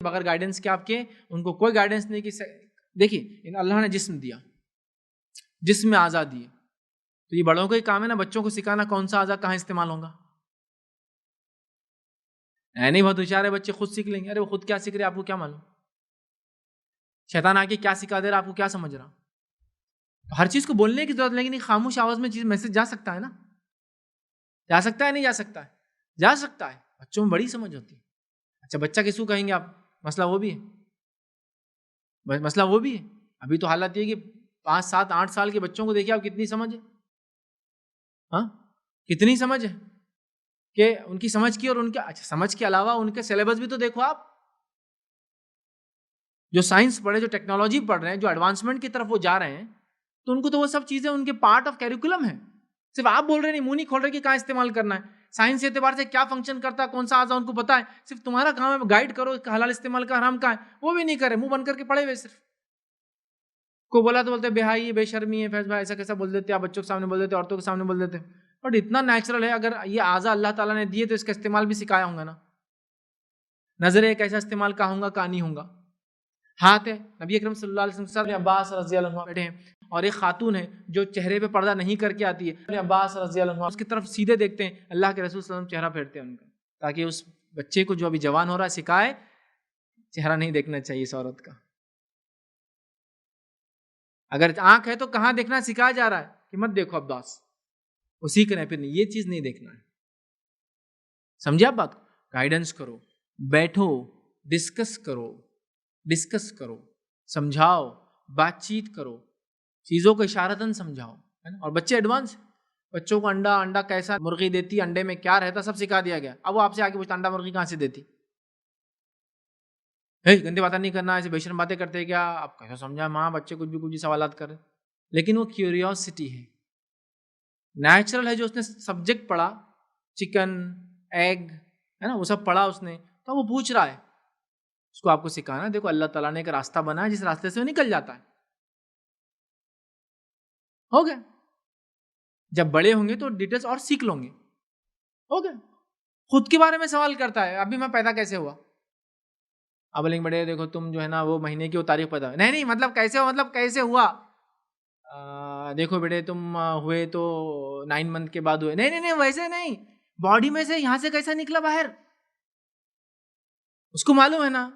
بغیر گائیڈنس کے آپ کے ان کو کوئی گائیڈنس نہیں کی. دیکھیے اللہ نے جسم دیا, جسم میں آزادی ہے, تو یہ بڑوں کا ہی کام ہے نا بچوں کو سکھانا کون سا اعضا کہاں استعمال ہوگا. نہیں بہت ہوشیار ہے بچے خود سیکھ لیں گے. ارے وہ خود کیا سیکھ رہے آپ کو کیا معلوم؟ شیطان آ کے کیا سکھا دے رہا آپ کو کیا سمجھ رہا؟ ہر چیز کو بولنے کی ضرورت, لیکن خاموش آواز میں چیز میسج جا سکتا ہے نا, جا سکتا ہے نہیں جا سکتا ہے؟ جا سکتا ہے. بچوں میں بڑی سمجھ ہوتی ہے. اچھا بچہ کس کو کہیں گے آپ؟ مسئلہ وہ بھی ہے, مسئلہ وہ بھی ہے. ابھی تو حالت یہ کہ 5, 7, 8 سال کے بچوں کو دیکھیے آپ کتنی سمجھ ہے, ہاں کتنی سمجھ ہے کہ ان کی سمجھ کی, اور ان کے اچھا سمجھ کے علاوہ ان کے سلیبس بھی تو دیکھو آپ. جو سائنس پڑھے, جو ٹیکنالوجی پڑھ رہے ہیں, جو ایڈوانسمنٹ کی طرف وہ جا رہے ہیں, تو ان کو تو وہ سب چیزیں ان کے پارٹ آف کیریکولم ہے. صرف آپ بول رہے نہیں, منہ نہیں کھول رہے کہ کہاں استعمال کرنا ہے. سائنس کے اعتبار سے کیا فنکشن کرتا ہے, کون سا اعضا ان کو پتا ہے. صرف تمہارا کام ہے گائیڈ کرو کہ حلال استعمال کا حرام کا ہے, وہ بھی نہیں کرے, منہ بند کر کے پڑے ہوئے. صرف کو بولا تو بولتے بے حیائی ہے, بے شرمی ہے, فیض بھائی ایسا کیسا بول دیتے آپ, بچوں کے سامنے بول دیتے, عورتوں کے سامنے بول دیتے. بٹ اتنا نیچرل ہے, اگر یہ اعضا اللہ تعالیٰ نے دیے تو اس کا استعمال بھی سکھایا ہوں گا نا. نظر ہے کیسا استعمال کہاں ہوں گا کہاں نہیں ہوں گا. ہاتھ ہے, نبی اکرم صلی اللہ علیہ وسلم عباس رضی اللہ عنہ بیٹھے ہیں, اور ایک خاتون ہے جو چہرے پہ پردہ نہیں کر کے آتی ہے, عباس رضی اللہ عنہ اس کی طرف سیدھے دیکھتے ہیں, اللہ کے رسول صلی اللہ علیہ وسلم چہرہ پھیرتے ہیں ان کا, تاکہ اس بچے کو جو ابھی جوان ہو رہا ہے سکھائے چہرہ نہیں دیکھنا چاہیے اس عورت کا. اگر آنکھ ہے تو کہاں دیکھنا سکھایا جا رہا ہے کہ مت دیکھو عباس, وہ سیکھ رہے ہیں, پھر نہیں یہ چیز نہیں دیکھنا ہے. سمجھے آپ بات کو؟ گائیڈنس کرو, بیٹھو, ڈسکس کرو, سمجھاؤ, بات چیت کرو, چیزوں کو اشارتاً سمجھاؤ, ہے نا. اور بچے ایڈوانس, بچوں کو انڈا کیسا مرغی دیتی, انڈے میں کیا رہتا, سب سکھا دیا گیا. اب وہ آپ سے آگے پوچھتا انڈا مرغی کہاں سے دیتی, گندی باتیں نہیں کرنا, ایسے بے شرم باتیں کرتے کیا, آپ کیسا سمجھا, ماں بچے کچھ بھی سوالات کر رہے. لیکن وہ کیوریوسٹی ہے, نیچرل ہے, جو اس نے سبجیکٹ پڑھا, چکن, ایگ, ہے نا, وہ سب پڑھا اس نے, تو وہ پوچھ رہا ہے. اس کو آپ کو سکھانا, دیکھو اللہ تعالیٰ نے ایک راستہ بنا ہے جس راستے سے وہ نکل جاتا ہے. ہو گیا. جب بڑے ہوں گے تو ڈیٹیلز اور سیکھ لوں گے. ہو گیا. خود کے بارے میں سوال کرتا ہے, ابھی میں پیدا کیسے ہوا, اب بولیں بڑے دیکھو تم جو ہے نا وہ مہینے کی وہ تاریخ پتا, نہیں مطلب کیسے ہوا, مطلب کیسے ہوا, دیکھو بیٹے تم ہوئے تو 9 منتھ کے بعد ہوئے, نہیں ویسے نہیں, باڈی میں سے یہاں سے کیسا نکلا باہر, اس کو معلوم ہے نا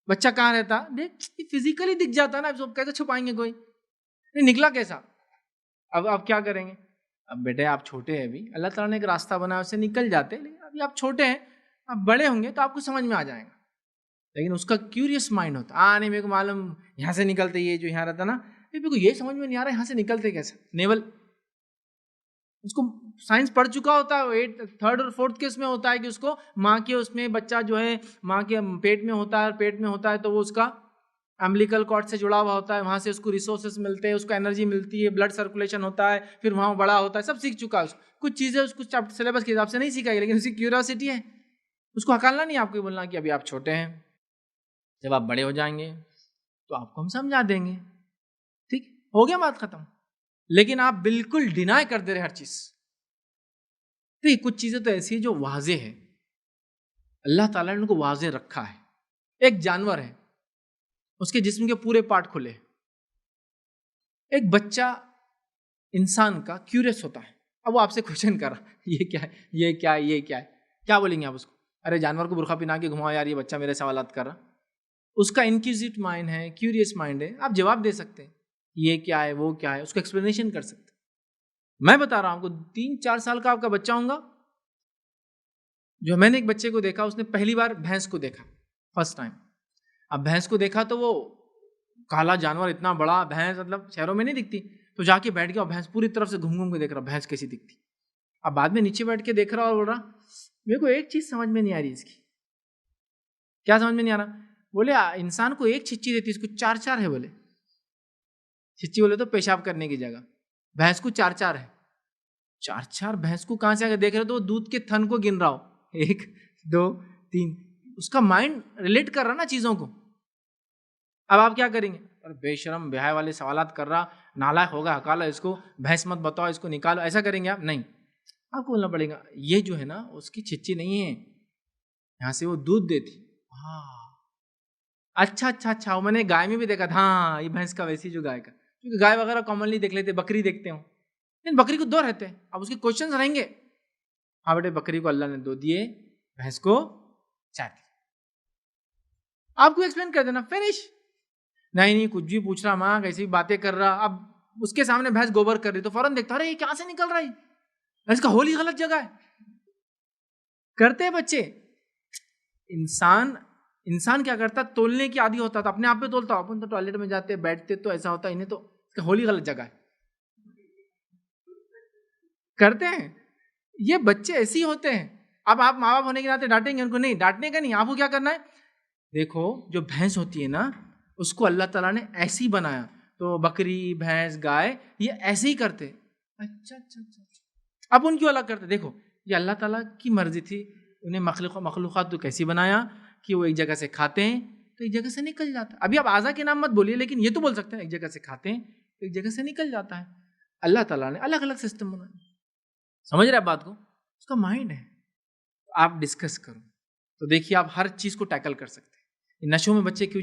بچہ کہاں رہتا, دیکھ فزیکلی دکھ جاتا نا, اب کیسے چھپائیں گے, کوئی نہیں نکلا کیسا. اب کیا کریں گے, اب بیٹے آپ چھوٹے ہیں, ابھی اللہ تعالیٰ نے ایک راستہ بنا اس سے نکل جاتے, لیکن ابھی آپ چھوٹے ہیں, آپ بڑے ہوں گے تو آپ کو سمجھ میں آ جائے گا. لیکن اس کا کیوریس مائنڈ ہوتا, نہیں میرے کو معلوم یہاں سے نکلتے, یہ جو یہاں رہتا نا, میرے کو یہ سمجھ میں نہیں آ رہا یہاں سے نکلتے کیسے. نیول اس کو سائنس پڑھ چکا ہوتا ہے, 3rd اور 4th کے اس میں ہوتا ہے کہ اس کو ماں کے اس میں بچہ جو ہے ماں کے پیٹ میں ہوتا ہے, پیٹ میں ہوتا ہے تو وہ اس کا امبلیکل کارڈ سے جڑا ہوا ہوتا ہے, وہاں سے اس کو ریسورسز ملتے ہیں, اس کو انرجی ملتی ہے, بلڈ سرکولیشن ہوتا ہے, پھر وہاں بڑا ہوتا ہے, سب سیکھ چکا ہے. کچھ چیزیں اس کو سلیبس کے حساب سے نہیں سکھائی, لیکن اس کی کیوریوسٹی ہے, اس کو ہکالنا نہیں, آپ کو بولنا کہ ابھی آپ چھوٹے ہیں, جب آپ بڑے ہو جائیں گے تو آپ کو ہم سمجھا دیں گے, ٹھیک ہو گیا, بات ختم. لیکن آپ بالکل ڈینائی کر دے رہے ہر چیز. تو کچھ چیزیں تو ایسی ہیں جو واضح ہے, اللہ تعالیٰ نے ان کو واضح رکھا ہے. ایک جانور ہے, اس کے جسم کے پورے پارٹ کھلے, ایک بچہ انسان کا کیوریس ہوتا ہے, اب وہ آپ سے کوشچن کر رہا, یہ کیا ہے, یہ کیا ہے, یہ کیا ہے, کیا بولیں گے آپ اس کو, ارے جانور کو برقع پہنا کے گھماؤ یار, یہ بچہ میرے سوالات کر رہا. اس کا انکوزیٹ مائنڈ ہے, کیوریس مائنڈ ہے, آپ جواب دے سکتے ہیں, یہ کیا ہے, وہ کیا ہے, اس کو ایکسپلینیشن کر سکتے. میں بتا رہا ہوں آپ کو, 3-4 سال کا آپ کا بچہ ہوگا, جو میں نے ایک بچے کو دیکھا, اس نے پہلی بار بھینس کو دیکھا, فرسٹ ٹائم. اب بھینس کو دیکھا تو وہ کالا جانور, اتنا بڑا بھینس, مطلب شہروں میں نہیں دکھتی, تو جا کے بیٹھ گیا, اور بھینس پوری طرف سے گھوم کے دیکھ رہا بھینس کیسی دکھتی. اب بعد میں نیچے بیٹھ کے دیکھ رہا اور بول رہا, میرے کو ایک چیز سمجھ میں نہیں آ رہی اس کی. کیا سمجھ میں نہیں آ رہا؟ بولے انسان کو ایک چھچی دیتی, اس کو 4 ہے. بولے چھچی بولے تو پیشاب کرنے کی جگہ, بھینس کو 4 ہے. 4 بھینس کو کہاں سے آ کے دیکھ رہے تو دودھ کے تھن کو گن رہا ہو, 1 2 3, اس کا مائنڈ ریلیٹ کر رہا نا چیزوں کو. اب آپ کیا کریں گے, اور بے شرم بے حیا والے سوالات کر رہا, نالائق ہوگا, ہکالا اس کو, بھینس مت بتاؤ, اس کو نکالو, ایسا کریں گے آپ؟ نہیں, آپ کو بولنا پڑے گا یہ جو ہے نا اس کی چھچی نہیں ہے, یہاں سے وہ دودھ دیتی. اچھا میں نے گائے میں بھی دیکھا تھا. ہاں یہ بھینس کا ویسی جو گائے کا, کیونکہ گائے وغیرہ کامنلی دیکھ لیتے, بکری دیکھتے ہوں, لیکن بکری کو 2 رہتے ہیں. اب اس کے کوشچنز رہیں گے, ہاں بیٹے بکری کو اللہ نے 2 دیے, بھینس کو 4 دیے. آپ کو ایکسپلین کر دینا, فنش. نہیں کچھ بھی پوچھ رہا, ماں کیسی باتیں کر رہا. اب اس کے سامنے بھینس گوبر کر رہی تو فوراً دیکھتا, ارے یہ کہاں سے نکل رہا ہے, اس کا ہول ہی غلط جگہ ہے. کرتے ہیں بچے. انسان کیا کرتا, تولنے کی عادی ہوتا تھا, اپنے آپ پہ تولتا. اپن تو ٹوائلٹ میں جاتے بیٹھتے تو ایسا ہوتا, انہیں تو ہول ہی غلط جگہ ہے. کرتے ہیں یہ بچے ایسے ہی ہوتے ہیں. اب آپ ماں باپ ہونے کے ناطے ڈانٹیں گے ان کو؟ نہیں, ڈانٹنے کا نہیں. آپ کو کیا کرنا ہے, دیکھو جو بھینس ہوتی ہے نا, اس کو اللہ تعالیٰ نے ایسی بنایا, تو بکری بھینس گائے یہ ایسے ہی کرتے. اچھا اب ان کیوں الگ کرتے؟ دیکھو یہ اللہ تعالیٰ کی مرضی تھی, انہیں مخلوقات تو کیسی بنایا کہ وہ ایک جگہ سے کھاتے ہیں تو ایک جگہ سے نکل جاتا ہے. ابھی آپ اعضا کے نام مت بولیے, لیکن یہ تو بول سکتے ہیں ایک جگہ سے کھاتے ہیں تو ایک جگہ سے نکل جاتا ہے. اللہ تعالیٰ نے الگ الگ سسٹم بنایا. سمجھ رہے آپ بات کو؟ اس کا مائنڈ ہے. آپ ڈسکس کرو تو دیکھیے آپ ہر چیز کو ٹیکل کر سکتے ہیں. نشوں میں بچے کیوں